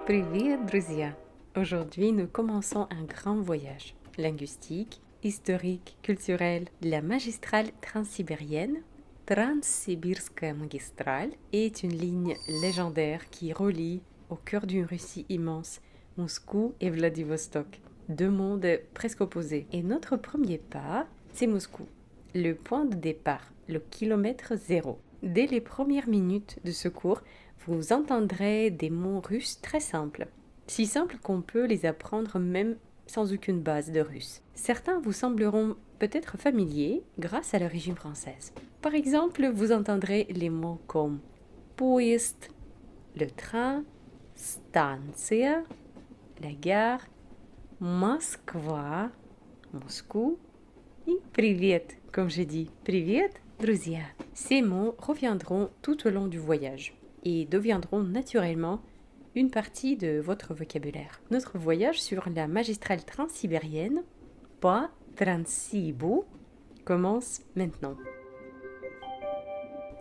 Привет, друзья! Aujourd'hui, nous commençons un grand voyage linguistique, historique, culturel. La magistrale transsibérienne, Transsibirskaya magistrale, est une ligne légendaire qui relie au cœur d'une Russie immense, Moscou et Vladivostok, deux mondes presque opposés. Et notre premier pas, c'est Moscou, le point de départ, le kilomètre zéro. Dès les premières minutes de ce cours, vous entendrez des mots russes très simples, si simples qu'on peut les apprendre même sans aucune base de russe. Certains vous sembleront peut-être familiers grâce à l'origine française. Par exemple, vous entendrez les mots comme поезд, le train, станция, la gare, Moskva, Moscou, et привет, comme j'ai dit, привет, друзья. Ces mots reviendront tout au long du voyage et deviendront naturellement une partie de votre vocabulaire. Notre voyage sur la magistrale transsibérienne, pas Transsibu, commence maintenant.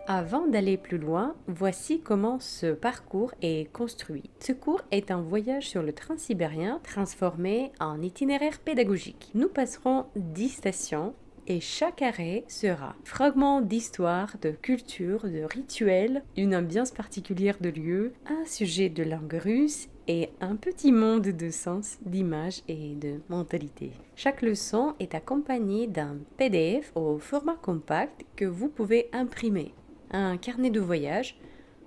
Avant d'aller plus loin, voici comment ce parcours est construit. Ce cours est un voyage sur le train sibérien transformé en itinéraire pédagogique. Nous passerons 10 stations et chaque arrêt sera fragment d'histoire, de culture, de rituels, une ambiance particulière de lieu, un sujet de langue russe et un petit monde de sens, d'images et de mentalité. Chaque leçon est accompagnée d'un PDF au format compact que vous pouvez imprimer. Un carnet de voyage,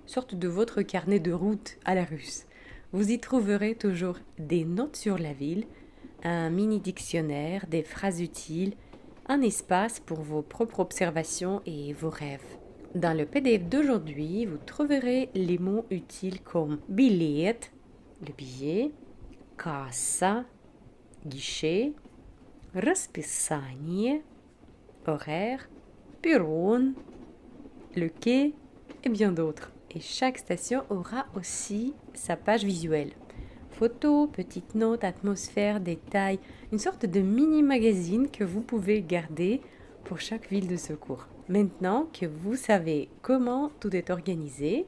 sorte de votre carnet de route à la russe. Vous y trouverez toujours des notes sur la ville, un mini dictionnaire, des phrases utiles, un espace pour vos propres observations et vos rêves. Dans le PDF d'aujourd'hui, vous trouverez les mots utiles comme billet, le billet, kassa, guichet, расписание, horaire, перрон, le quai et bien d'autres. Et chaque station aura aussi sa page visuelle. Photos, petites notes, atmosphère, détails, une sorte de mini-magazine que vous pouvez garder pour chaque ville de secours. Maintenant que vous savez comment tout est organisé,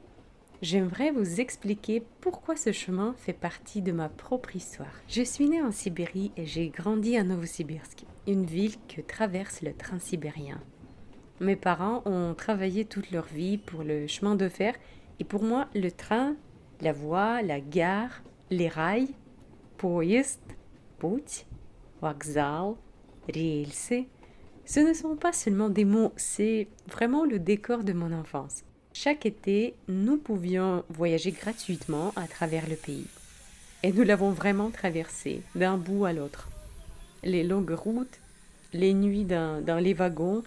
j'aimerais vous expliquer pourquoi ce chemin fait partie de ma propre histoire. Je suis née en Sibérie et j'ai grandi à Novosibirsk, une ville que traverse le train sibérien. Mes parents ont travaillé toute leur vie pour le chemin de fer et pour moi, le train, la voie, la gare, les rails, поезд, путь, вокзал, рельсы, ce ne sont pas seulement des mots, c'est vraiment le décor de mon enfance. Chaque été, nous pouvions voyager gratuitement à travers le pays. Et nous l'avons vraiment traversé, d'un bout à l'autre. Les longues routes, les nuits dans les wagons,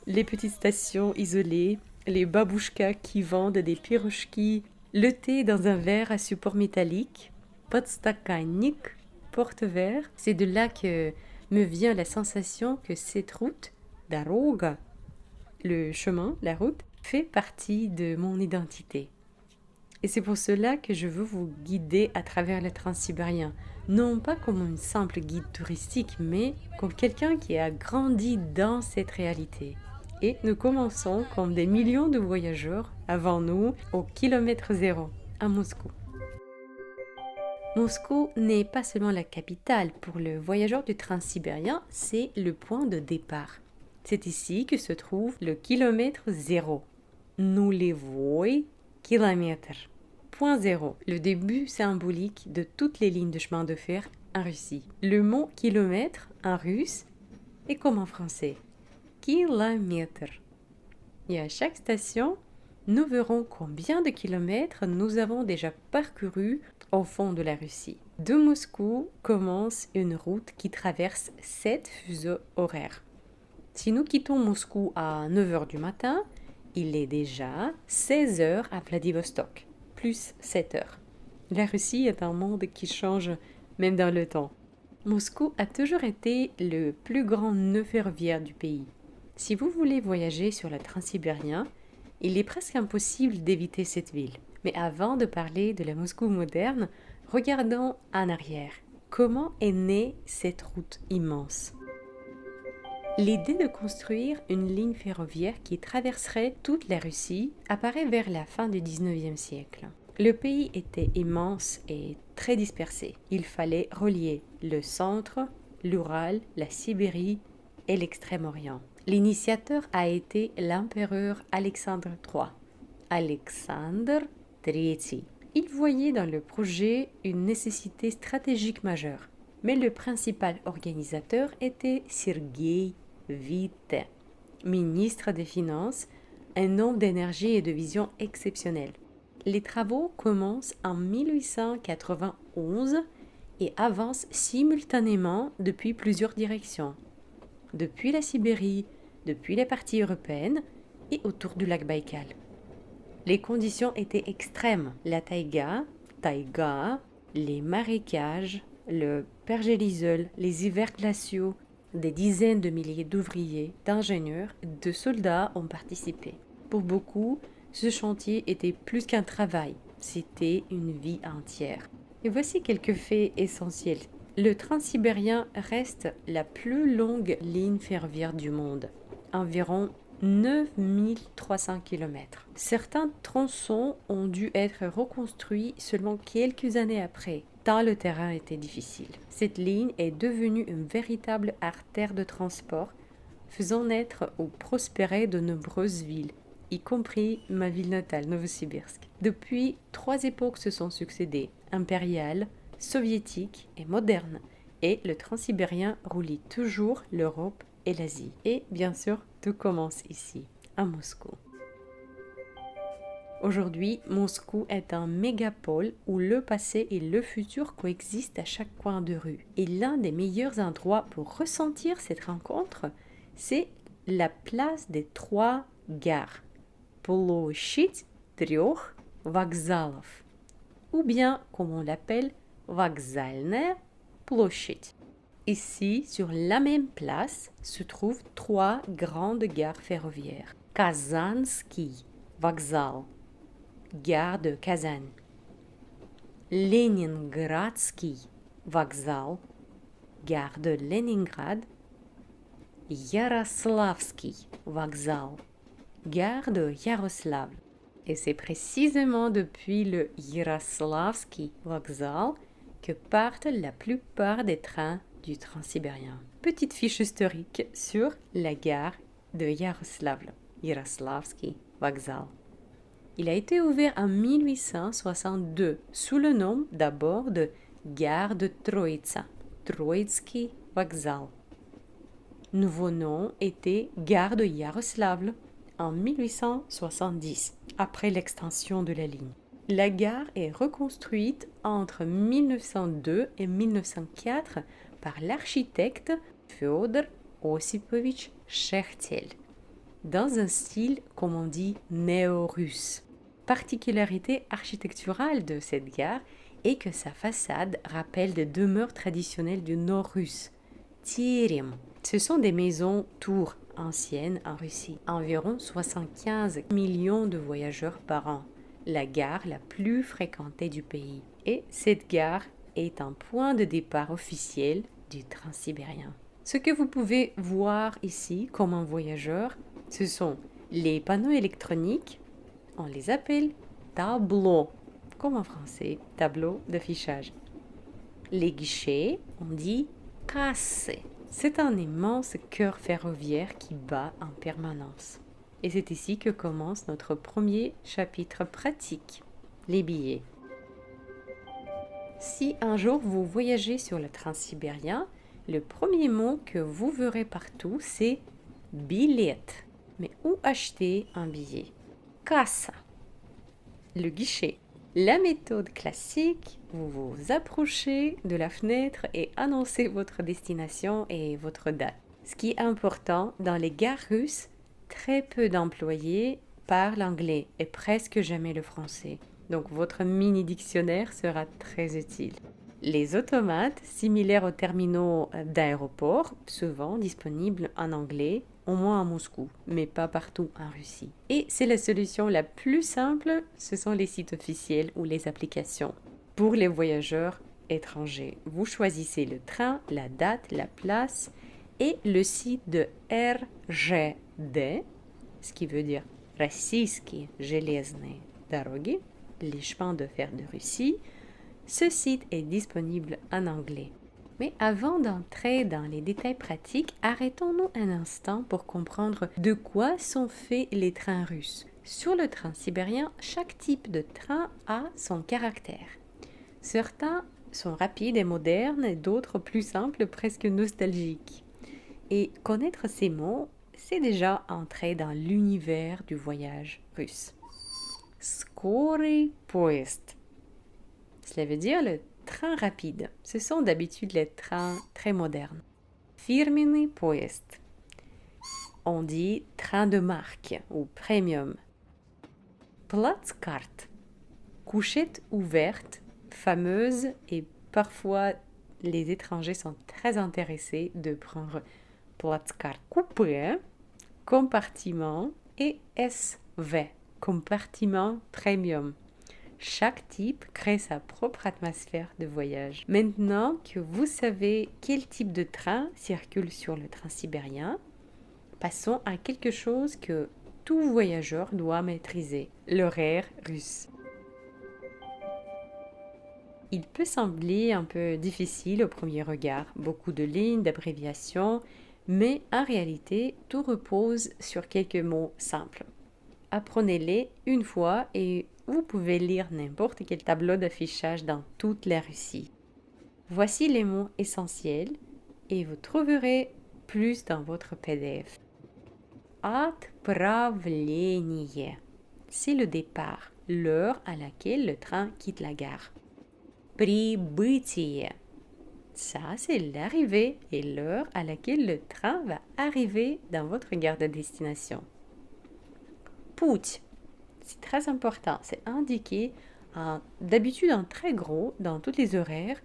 les petites stations isolées, les babouchkas qui vendent des pirochki, le thé dans un verre à support métallique, подстаканник, porte-verre. C'est de là que me vient la sensation que cette route, дорога, le chemin, la route, fait partie de mon identité. Et c'est pour cela que je veux vous guider à travers le transsibérien, non pas comme une simple guide touristique, mais comme quelqu'un qui a grandi dans cette réalité. Et nous commençons comme des millions de voyageurs avant nous au kilomètre zéro, à Moscou. Moscou n'est pas seulement la capitale. Pour le voyageur du train sibérien, c'est le point de départ. C'est ici que se trouve le kilomètre zéro. Нулевой kilomètre. Point zéro, le début symbolique de toutes les lignes de chemin de fer en Russie. Le mot kilomètre en russe est comme en français. Kilomètre. Et à chaque station, nous verrons combien de kilomètres nous avons déjà parcouru au fond de la Russie. De Moscou commence une route qui traverse 7 fuseaux horaires. Si nous quittons Moscou à 9 h du matin, il est déjà 16 h à Vladivostok, plus 7 heures. La Russie est un monde qui change même dans le temps. Moscou a toujours été le plus grand nœud ferroviaire du pays. Si vous voulez voyager sur le transsibérien, il est presque impossible d'éviter cette ville. Mais avant de parler de la Moscou moderne, regardons en arrière. Comment est née cette route immense ? L'idée de construire une ligne ferroviaire qui traverserait toute la Russie apparaît vers la fin du 19e siècle. Le pays était immense et très dispersé. Il fallait relier le centre, l'Ural, la Sibérie et l'Extrême-Orient. L'initiateur a été l'empereur Alexandre III. Alexandre III. Il voyait dans le projet une nécessité stratégique majeure. Mais le principal organisateur était Sergueï Witte, ministre des Finances, un homme d'énergie et de vision exceptionnelle. Les travaux commencent en 1891 et avancent simultanément depuis plusieurs directions. Depuis la Sibérie, depuis les parties européennes et autour du lac Baïkal. Les conditions étaient extrêmes. La taïga, les marécages, le pergélisol, les hivers glaciaux, des dizaines de milliers d'ouvriers, d'ingénieurs, de soldats ont participé. Pour beaucoup, ce chantier était plus qu'un travail, c'était une vie entière. Et voici quelques faits essentiels. Le transsibérien reste la plus longue ligne ferroviaire du monde, environ 9300 km. Certains tronçons ont dû être reconstruits seulement quelques années après, tant le terrain était difficile. Cette ligne est devenue une véritable artère de transport, faisant naître ou prospérer de nombreuses villes, y compris ma ville natale, Novosibirsk. Depuis, 3 époques se sont succédées, impériale, soviétique et moderne, et le transsibérien relie toujours l'Europe et l'Asie. Et bien sûr, tout commence ici, à Moscou. Aujourd'hui, Moscou est un mégapole où le passé et le futur coexistent à chaque coin de rue. Et l'un des meilleurs endroits pour ressentir cette rencontre, c'est la place des 3 gares, Площадь трех вокзалов, ou bien, comme on l'appelle, Вокзальная площадь. Ici, sur la même place, se trouvent 3 grandes gares ferroviaires. Kazanский вокзал, gare de Kazan. Ленинградский вокзал, gare de Leningrad. Ярославский вокзал, gare de Yaroslavl. Et c'est précisément depuis le Yaroslavski Vokzal que partent la plupart des trains du Transsibérien. Petite fiche historique sur la gare de Yaroslavl, Yaroslavski Vokzal. Il a été ouvert en 1862 sous le nom d'abord de gare de Troïtsa, Troïtski Vokzal. Nouveau nom était gare de Yaroslavl en 1870, après l'extension de la ligne. La gare est reconstruite entre 1902 et 1904 par l'architecte Fyodor Osipovich Shechtel, dans un style, comme on dit, néo-russe. Particularité architecturale de cette gare est que sa façade rappelle des demeures traditionnelles du nord russe, Terem. Ce sont des maisons tours anciennes en Russie. Environ 75 millions de voyageurs par an. La gare la plus fréquentée du pays. Et cette gare est un point de départ officiel du Transsibérien. Ce que vous pouvez voir ici comme un voyageur, ce sont les panneaux électroniques, on les appelle tableaux, comme en français, tableau d'affichage. Les guichets, on dit casse. C'est un immense cœur ferroviaire qui bat en permanence. Et c'est ici que commence notre premier chapitre pratique, les billets. Si un jour vous voyagez sur le Transsibérien, le premier mot que vous verrez partout, c'est billet. Mais où acheter un billet? Kassa, le guichet. La méthode classique, vous vous approchez de la fenêtre et annoncez votre destination et votre date. Ce qui est important, dans les gares russes, très peu d'employés parlent anglais et presque jamais le français. Donc votre mini dictionnaire sera très utile. Les automates, similaires aux terminaux d'aéroport, souvent disponibles en anglais, au moins à Moscou, mais pas partout en Russie. Et c'est la solution la plus simple, ce sont les sites officiels ou les applications. Pour les voyageurs étrangers, vous choisissez le train, la date, la place et le site de RGD, ce qui veut dire Российские железные дороги, les chemins de fer de Russie, ce site est disponible en anglais. Mais avant d'entrer dans les détails pratiques, arrêtons-nous un instant pour comprendre de quoi sont faits les trains russes. Sur le train sibérien, chaque type de train a son caractère. Certains sont rapides et modernes et d'autres plus simples, presque nostalgiques. Et connaître ces mots, c'est déjà entrer dans l'univers du voyage russe. Skory poezd. Cela veut dire le train rapide. Ce sont d'habitude les trains très modernes. Firmenny poezd. On dit train de marque ou premium. Плацкарт. Couchette ouverte, fameuse, et parfois les étrangers sont très intéressés de prendre плацкарт coupé, compartiment, et SV, compartiment premium. Chaque type crée sa propre atmosphère de voyage. Maintenant que vous savez quel type de train circule sur le train sibérien, passons à quelque chose que tout voyageur doit maîtriser, l'horaire russe. Il peut sembler un peu difficile au premier regard, beaucoup de lignes, d'abréviations, mais en réalité, tout repose sur quelques mots simples. Apprenez-les une fois et vous pouvez lire n'importe quel tableau d'affichage dans toute la Russie. Voici les mots essentiels et vous trouverez plus dans votre PDF. Отправление. C'est le départ, l'heure à laquelle le train quitte la gare. Прибытие. Ça, c'est l'arrivée et l'heure à laquelle le train va arriver dans votre gare de destination. Путь. C'est très important, c'est indiqué d'habitude en très gros dans tous les horaires,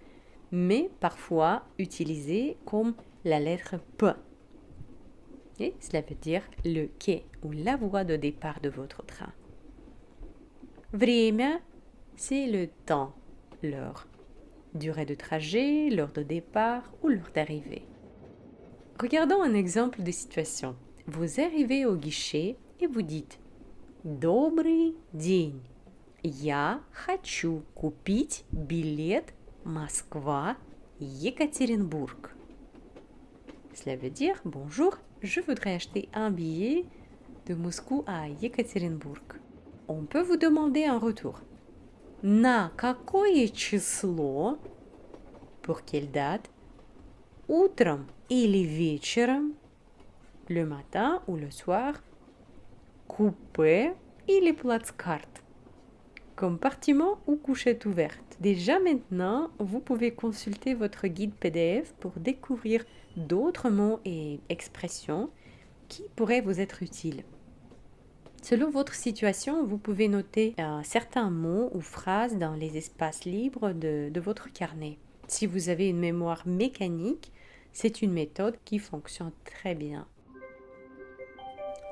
mais parfois utilisé comme la lettre P. Et cela veut dire le quai ou la voie de départ de votre train. Время, c'est le temps, l'heure. Durée de trajet, l'heure de départ ou l'heure d'arrivée. Regardons un exemple de situation. Vous arrivez au guichet et vous dites Добрый день. Я хочу купить билет Москва-Екатеринбург. Cela veut dire bonjour, je voudrais acheter un billet de Moscou à Екатеринбург. On peut vous demander en retour. На какое число? Pour quelle date? Утром или вечером? Le matin ou le soir? Coupé или плацкарт? Compartiment ou couchette ouverte? Déjà maintenant, vous pouvez consulter votre guide PDF pour découvrir d'autres mots et expressions qui pourraient vous être utiles. Selon votre situation, vous pouvez noter certains mots ou phrases dans les espaces libres de votre carnet. Si vous avez une mémoire mécanique, c'est une méthode qui fonctionne très bien.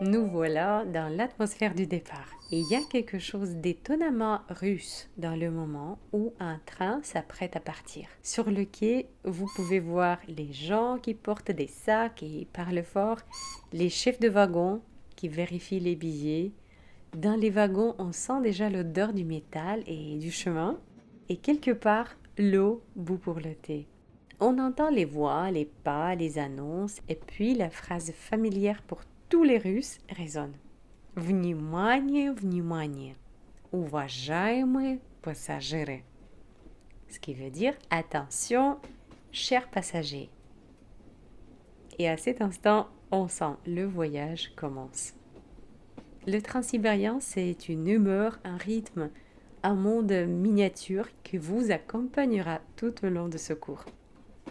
Nous voilà dans l'atmosphère du départ. Et il y a quelque chose d'étonnamment russe dans le moment où un train s'apprête à partir. Sur le quai, vous pouvez voir les gens qui portent des sacs et parlent fort, les chefs de wagon qui vérifient les billets. Dans les wagons, on sent déjà l'odeur du métal et du chemin. Et quelque part, l'eau bout pour le thé. On entend les voix, les pas, les annonces, et puis la phrase familière pour tous les Russes résonne. Внимание, внимание. Уважаемые пассажиры. Ce qui veut dire attention, chers passagers. Et à cet instant, on sent le voyage commence. Le transsibérien, c'est une humeur, un rythme, un monde miniature qui vous accompagnera tout au long de ce cours.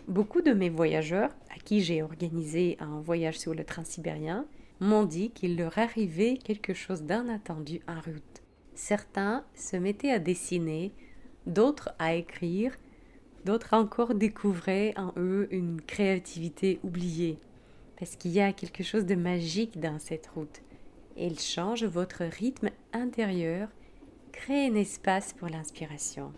Beaucoup de mes voyageurs, à qui j'ai organisé un voyage sur le transsibérien, m'ont dit qu'il leur arrivait quelque chose d'inattendu en route. Certains se mettaient à dessiner, d'autres à écrire, d'autres encore découvraient en eux une créativité oubliée. Parce qu'il y a quelque chose de magique dans cette route. Elle change votre rythme intérieur, crée un espace pour l'inspiration.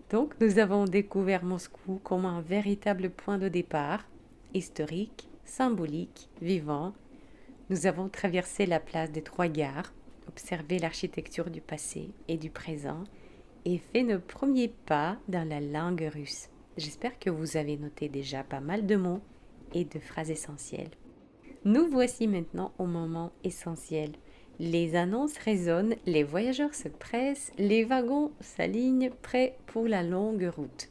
Donc, nous avons découvert Moscou comme un véritable point de départ, historique, symbolique, vivant. Nous avons traversé la place des Trois Gares, observé l'architecture du passé et du présent, et fait nos premiers pas dans la langue russe. J'espère que vous avez noté déjà pas mal de mots et de phrases essentielles. Nous voici maintenant au moment essentiel. Les annonces résonnent, les voyageurs se pressent, les wagons s'alignent, prêts pour la longue route.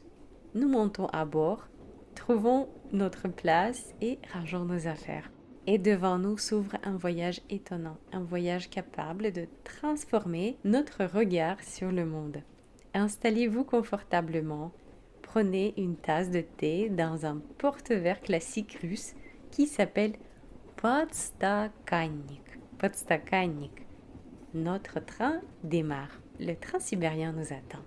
Nous montons à bord, trouvons notre place et rangeons nos affaires. Et devant nous s'ouvre un voyage étonnant, un voyage capable de transformer notre regard sur le monde. Installez-vous confortablement, prenez une tasse de thé dans un porte-verre classique russe qui s'appelle Podstakannik. Podstakannik. Notre train démarre. Le train sibérien nous attend.